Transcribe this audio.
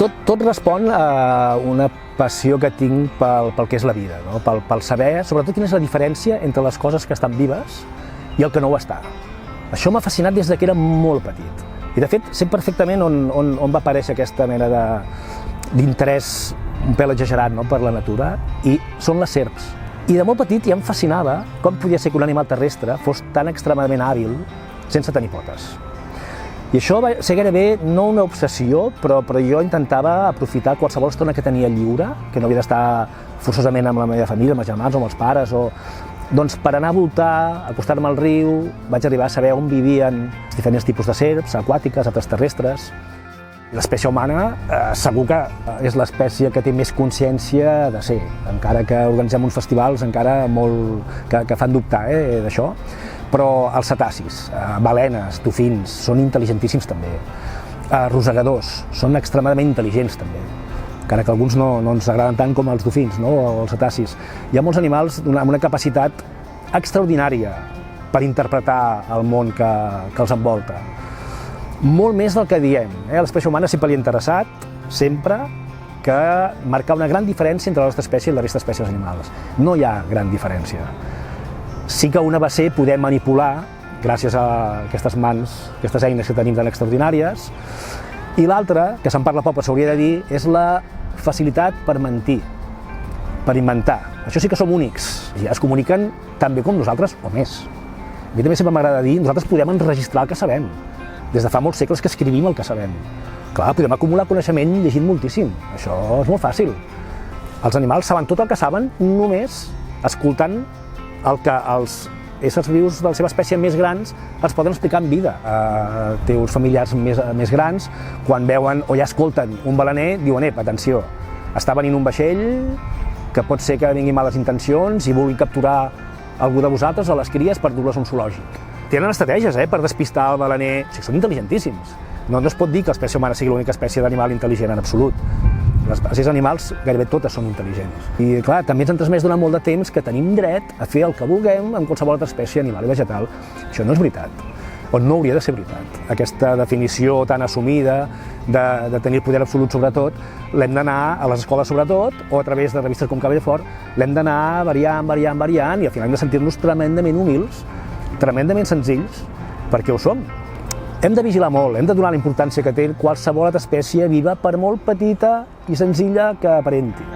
Tot respon a una passió que tinc pel que és la vida, no? Pel saber, sobretot, quina és la diferència entre les coses que estan vives i el que no ho està. Això m'ha fascinat des que era molt petit. I, de fet, sé perfectament on va aparèixer aquesta mena d'interès un pèl exagerat, no?, per la natura, i són les serps. I de molt petit ja em fascinava com podia ser que un animal terrestre fos tan extremadament hàbil sense tenir potes. I això va ser gairebé no una obsessió, però jo intentava aprofitar qualsevol estona que tenia lliure, que no havia d'estar forçosament amb la meva família, amb els germans o amb els pares, doncs per anar a voltar, acostar-me al riu, vaig arribar a saber on vivien els diferents tipus de serps, aquàtiques, altres terrestres. L'espècie humana segur que és l'espècie que té més consciència de ser, encara que organitzem uns festivals encara molt que fan dubtar d'això. Però els cetacis, balenes, dofins, són intel·ligentíssims també. Rosegadors, són extremadament intel·ligents també, encara que alguns no ens agraden tant com els dofins, no?, o els cetacis. Hi ha molts animals amb una capacitat extraordinària per interpretar el món que els envolta. Molt més del que diem. A l'espècie humana sempre li ha interessat, sempre, que marcar una gran diferència entre la nostra espècie i la resta d'espècies animals. No hi ha gran diferència. Sí que una va ser poder manipular, gràcies a aquestes mans, aquestes eines que tenim tan extraordinàries, i l'altra, que se'n parla poc però s'hauria de dir, és la facilitat per mentir, per inventar. Això sí que som únics, es comuniquen tan bé com nosaltres o més. A mi també sempre m'agrada dir, nosaltres podem enregistrar el que sabem. Des de fa molts segles que escrivim el que sabem. Clar, podem acumular coneixement llegint moltíssim, això és molt fàcil. Els animals saben tot el que saben només escoltant el que els éssers vius de la seva espècie més grans els poden explicar en vida. Teus familiars més grans, quan veuen o ja escolten un balener, diuen: atenció, està venint un vaixell que pot ser que vingui males intencions i vulgui capturar algú de vosaltres o les cries per dur-les a un zoològic. Tenen estratègies per despistar el balener, o sigui, són intel·ligentíssims. No es pot dir que l'espècie humana sigui l'única espècie d'animal intel·ligent en absolut. Les espècies animals gairebé totes són intel·ligents. I clar, també ens han transmès durant molt de temps que tenim dret a fer el que vulguem amb qualsevol altra espècie animal i vegetal. Això no és veritat, o no hauria de ser veritat. Aquesta definició tan assumida de tenir poder absolut sobre tot, l'hem d'anar a les escoles sobretot, o a través de revistes com Cabell Fort, l'hem d'anar variant, i al final hem de sentir-nos tremendament humils, tremendament senzills, perquè ho som. Hem de vigilar molt, hem de donar la importància que té qualsevol altra espècie viva, per molt petita i senzilla que aparenti.